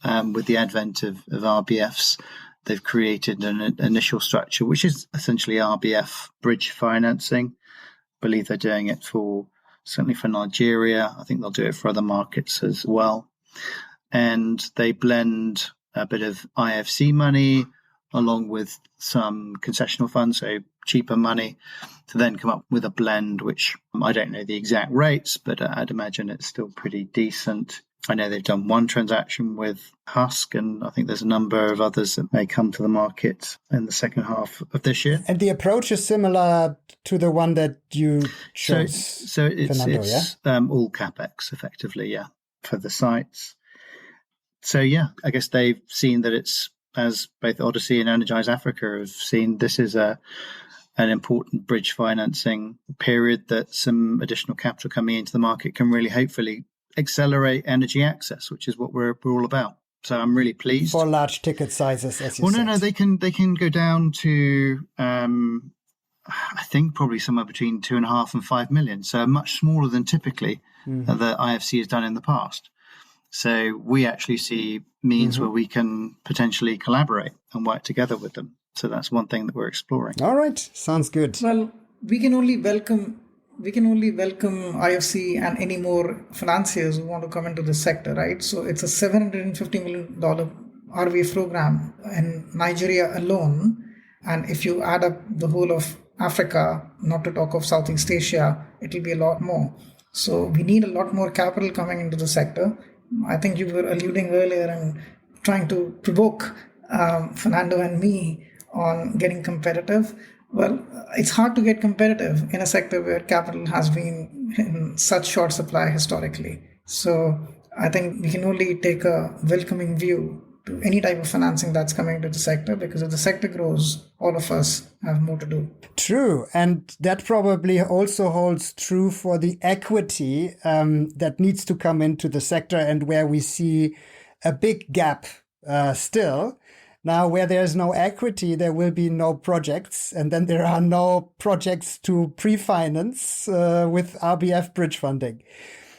with the advent of RBFs, they've created an initial structure, which is essentially RBF bridge financing. I believe they're doing it certainly for Nigeria. I think they'll do it for other markets as well. And they blend a bit of IFC money along with some concessional funds, so cheaper money, to then come up with a blend, which I don't know the exact rates, but I'd imagine it's still pretty decent. I know they've done one transaction with Husk, and I think there's a number of others that may come to the market in the second half of this year. And the approach is similar to the one that you chose, so it's all CapEx, effectively, for the sites. So, I guess they've seen that it's, as both Odyssey and Energise Africa have seen, this is an important bridge financing period that some additional capital coming into the market can really hopefully accelerate energy access, which is what we're all about. So I'm really pleased. For large ticket sizes, as you said. No, they can go down to, I think, probably somewhere between 2.5 and 5 million. So much smaller than typically the IFC has done in the past. So we actually see means where we can potentially collaborate and work together with them. So that's one thing that we're exploring. All right, sounds good. Well, we can only welcome IFC and any more financiers who want to come into this sector, right? So it's a $750 million RVF program in Nigeria alone. And if you add up the whole of Africa, not to talk of Southeast Asia, it will be a lot more. So we need a lot more capital coming into the sector. I think you were alluding earlier and trying to provoke Fernando and me on getting competitive. Well, it's hard to get competitive in a sector where capital has been in such short supply historically. So I think we can only take a welcoming view to any type of financing that's coming to the sector, because if the sector grows, all of us have more to do. True. And that probably also holds true for the equity that needs to come into the sector, and where we see a big gap still. Now, where there's no equity, there will be no projects, and then there are no projects to pre-finance with RBF bridge funding.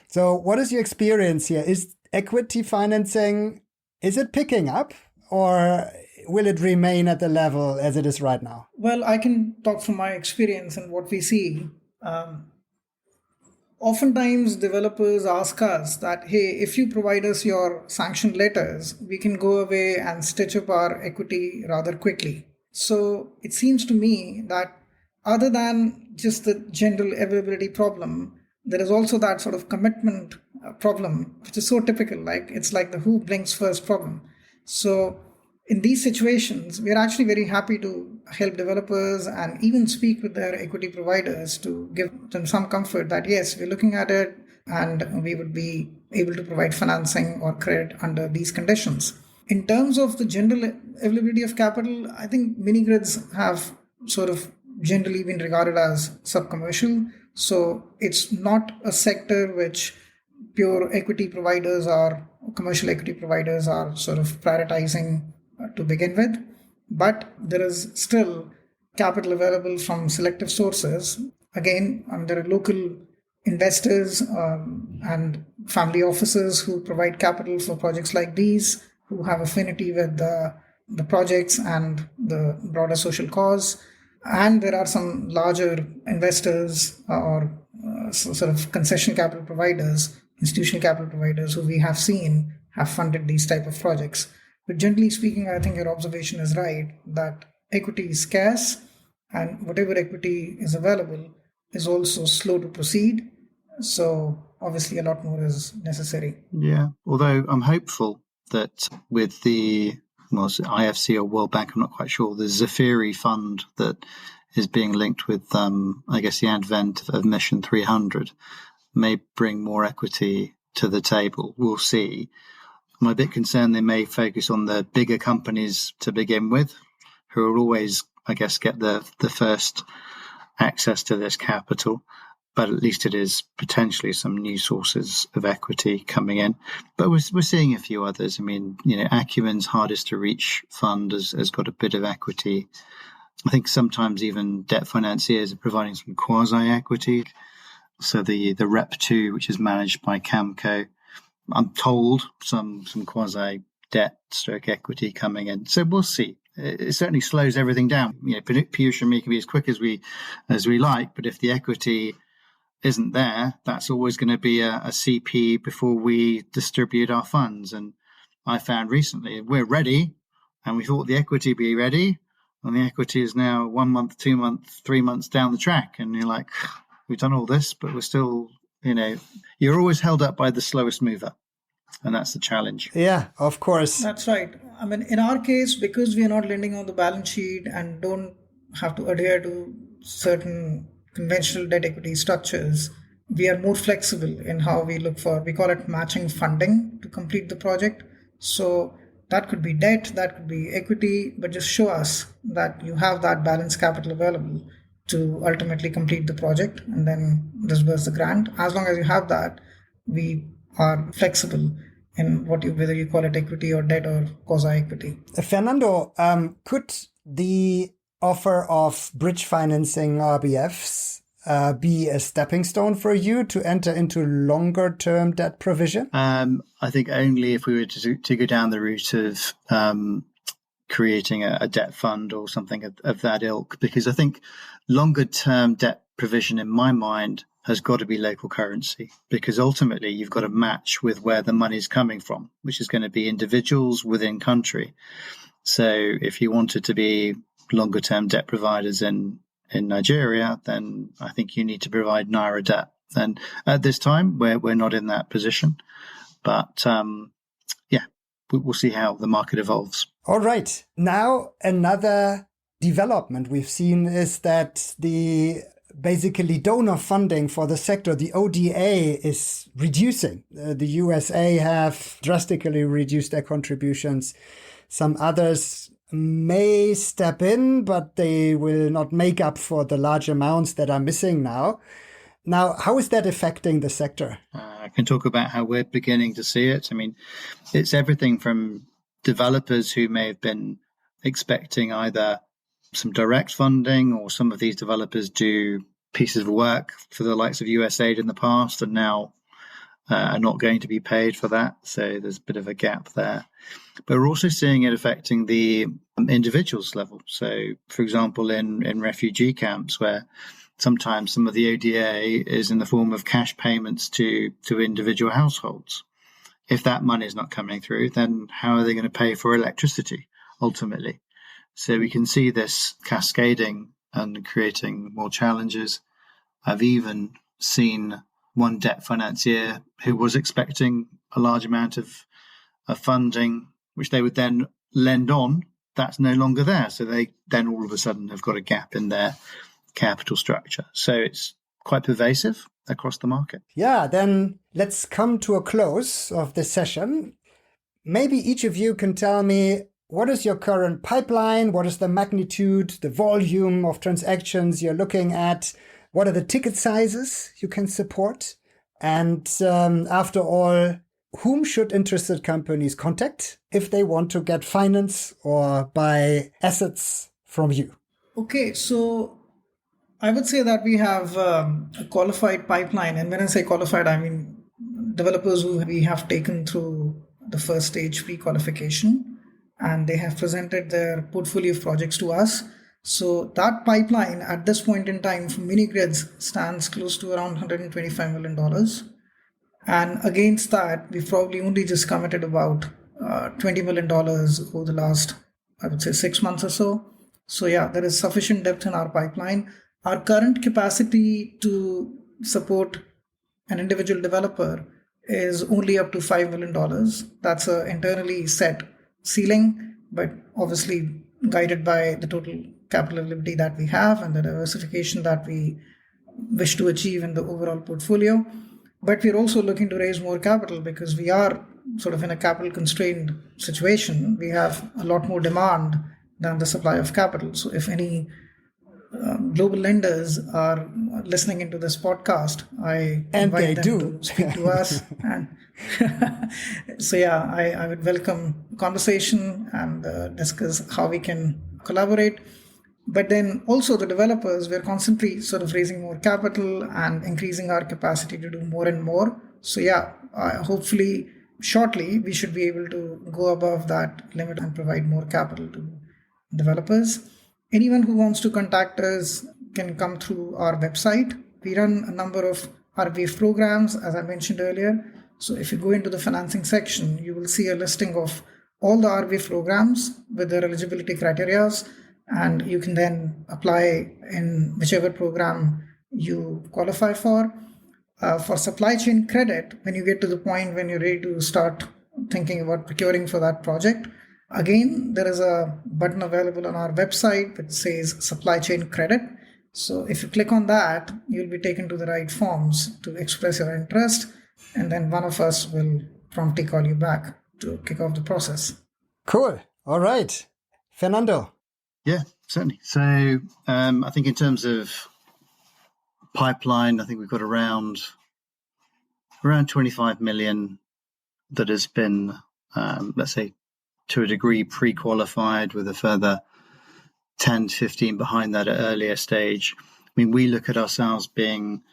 So what is your experience here? Is equity financing, is it picking up, or will it remain at the level as it is right now? Well, I can talk from my experience and what we see. Oftentimes, developers ask us that, hey, if you provide us your sanction letters, we can go away and stitch up our equity rather quickly. So it seems to me that other than just the general availability problem, there is also that sort of commitment problem, which is so typical. It's like the who blinks first problem. So in these situations, we are actually very happy to help developers and even speak with their equity providers to give them some comfort that, yes, we're looking at it and we would be able to provide financing or credit under these conditions. In terms of the general availability of capital, I think mini-grids have sort of generally been regarded as sub-commercial. So it's not a sector which pure equity providers or commercial equity providers are sort of prioritizing to begin with, but there is still capital available from selective sources. Again, there are local investors and family offices who provide capital for projects like these, who have affinity with the projects and the broader social cause. And there are some larger investors or sort of concession capital providers, institutional capital providers who we have seen have funded these type of projects. But generally speaking, I think your observation is right, that equity is scarce, and whatever equity is available is also slow to proceed. So obviously a lot more is necessary. Yeah, although I'm hopeful that with the IFC or World Bank, I'm not quite sure, the Zafiri fund that is being linked with, I guess, the advent of Mission 300 may bring more equity to the table. We'll see. I'm a bit concerned they may focus on the bigger companies to begin with, who will always, I guess, get the first access to this capital. But at least it is potentially some new sources of equity coming in. But we're seeing a few others. I mean, Acumen's hardest to reach fund has got a bit of equity. I think sometimes even debt financiers are providing some quasi-equity. So the Rep2, which is managed by Camco, I'm told some quasi debt stroke equity coming in. So we'll see. It certainly slows everything down. Piyush and me can be as quick as we like, but if the equity isn't there, that's always going to be a CP before we distribute our funds. And I found recently we're ready, and we thought the equity be ready, and the equity is now 1 month, 2 months, 3 months down the track, and you're like, we've done all this, but we're still, you're always held up by the slowest mover. And that's the challenge. Yeah, of course. That's right. I mean, in our case, because we are not lending on the balance sheet and don't have to adhere to certain conventional debt equity structures, we are more flexible in how we look for, we call it matching funding to complete the project. So that could be debt, that could be equity, but just show us that you have that balanced capital available to ultimately complete the project and then disburse the grant. As long as you have that, we are flexible in whether you call it equity or debt or quasi-equity. Fernando, could the offer of bridge financing RBFs be a stepping stone for you to enter into longer-term debt provision? I think only if we were to go down the route of creating a debt fund or something of that ilk, because I think longer-term debt provision, in my mind, has got to be local currency, because ultimately you've got to match with where the money's coming from, which is going to be individuals within country. So if you wanted to be longer term debt providers in Nigeria, then I think you need to provide Naira debt. And at this time, we're not in that position. But we'll see how the market evolves. All right. Now, another development we've seen is that the basically donor funding for the sector, the ODA, is reducing. The USA have drastically reduced their contributions. Some others may step in, but they will not make up for the large amounts that are missing now. Now, how is that affecting the sector? I can talk about how we're beginning to see it. I mean, it's everything from developers who may have been expecting either some direct funding, or some of these developers do pieces of work for the likes of USAID in the past and now are not going to be paid for that. So there's a bit of a gap there. But we're also seeing it affecting the individuals level. So, for example, in refugee camps, where sometimes some of the ODA is in the form of cash payments to individual households. If that money is not coming through, then how are they going to pay for electricity ultimately? So we can see this cascading and creating more challenges. I've even seen one debt financier who was expecting a large amount of funding, which they would then lend on. That's no longer there. So they then all of a sudden have got a gap in their capital structure. So it's quite pervasive across the market. Yeah, then let's come to a close of this session. Maybe each of you can tell me, what is your current pipeline? What is the magnitude, the volume of transactions you're looking at? What are the ticket sizes you can support? And after all, whom should interested companies contact if they want to get finance or buy assets from you? Okay, so I would say that we have a qualified pipeline. And when I say qualified, I mean developers who we have taken through the first stage pre-qualification, and they have presented their portfolio of projects to us. So that pipeline at this point in time for Minigrids stands close to around $125 million. And against that, we've probably only just committed about $20 million over the last, I would say, 6 months or so. So yeah, there is sufficient depth in our pipeline. Our current capacity to support an individual developer is only up to $5 million. That's an internally set ceiling, but obviously guided by the total capital availability that we have and the diversification that we wish to achieve in the overall portfolio. But we're also looking to raise more capital because we are sort of in a capital constrained situation. We have a lot more demand than the supply of capital. So if any global lenders are listening into this podcast, I invite them to speak to us. And so yeah, I would welcome conversation and discuss how we can collaborate. But then also the developers, we're constantly sort of raising more capital and increasing our capacity to do more and more. So yeah, hopefully shortly, we should be able to go above that limit and provide more capital to developers. Anyone who wants to contact us can come through our website. We run a number of RVF programs, as I mentioned earlier. So if you go into the financing section, you will see a listing of all the RVF programs with their eligibility criteria, and you can then apply in whichever program you qualify for. For supply chain credit, when you get to the point when you're ready to start thinking about procuring for that project, again, there is a button available on our website which says supply chain credit. So if you click on that, you'll be taken to the right forms to express your interest, and then one of us will promptly call you back to kick off the process. Cool. All right. Fernando. Yeah, certainly. So I think in terms of pipeline, I think we've got around 25 million that has been, let's say, to a degree pre-qualified, with a further 10 to 15 behind that at earlier stage. I mean, we look at ourselves being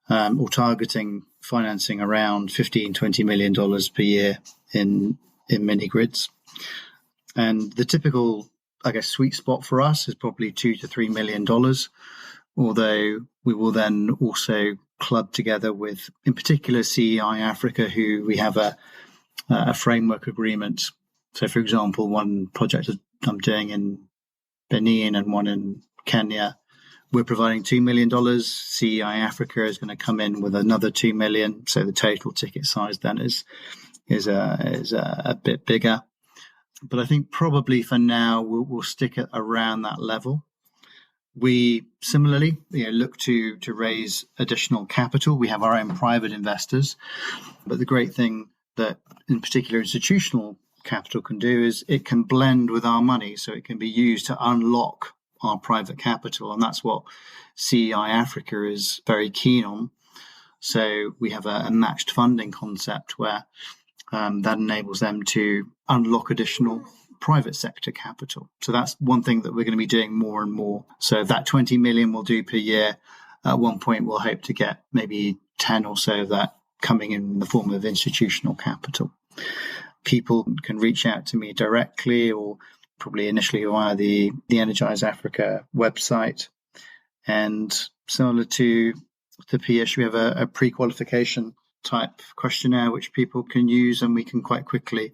or targeting financing around $15-20 million per year in mini-grids. And the typical, I guess, sweet spot for us is probably $2 to $3 million, although we will then also club together with, in particular, CEI Africa, who we have a framework agreement. So, for example, one project I'm doing in Benin and one in Kenya, we're providing $2 million. CEI Africa is going to come in with another $2 million. So the total ticket size then is a bit bigger. But I think probably for now we'll stick at around that level. We similarly look to raise additional capital. We have our own private investors, but the great thing that in particular institutional capital can do is it can blend with our money, so it can be used to unlock our private capital, and that's what CEI Africa is very keen on. So we have a matched funding concept where that enables them to unlock additional private sector capital. So that's one thing that we're going to be doing more and more. So that 20 million we'll do per year, at one point we'll hope to get maybe 10 or so of that coming in the form of institutional capital. People can reach out to me directly, or probably initially via the Energise Africa website. And similar to Piyush, we have a pre-qualification type questionnaire which people can use, and we can quite quickly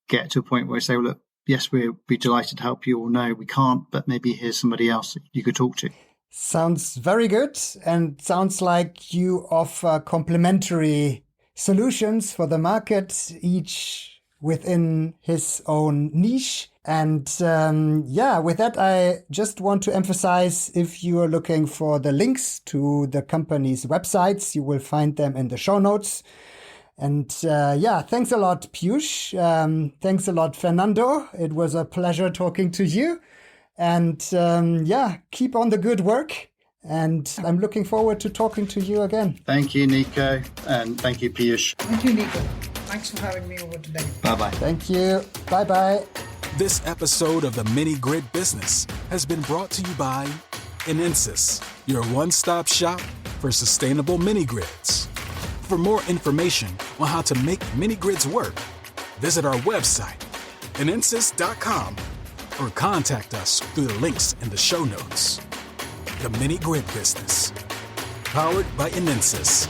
get to a point where we say, well, look, yes, we'd be delighted to help you, or no, we can't, but maybe here's somebody else you could talk to. Sounds very good, and sounds like you offer complementary solutions for the market, each within his own niche. And with that, I just want to emphasize, if you are looking for the links to the company's websites, you will find them in the show notes. And thanks a lot, Piyush. Thanks a lot, Fernando. It was a pleasure talking to you. And keep on the good work. And I'm looking forward to talking to you again. Thank you, Nico. And thank you, Piyush. Thank you, Nico. Thanks for having me over today. Bye-bye. Thank you. Bye-bye. This episode of the Minigrid Business has been brought to you by Energise, your one-stop shop for sustainable mini-grids. For more information on how to make mini-grids work, visit our website, energise.com, or contact us through the links in the show notes. The Minigrid Business, powered by Energise.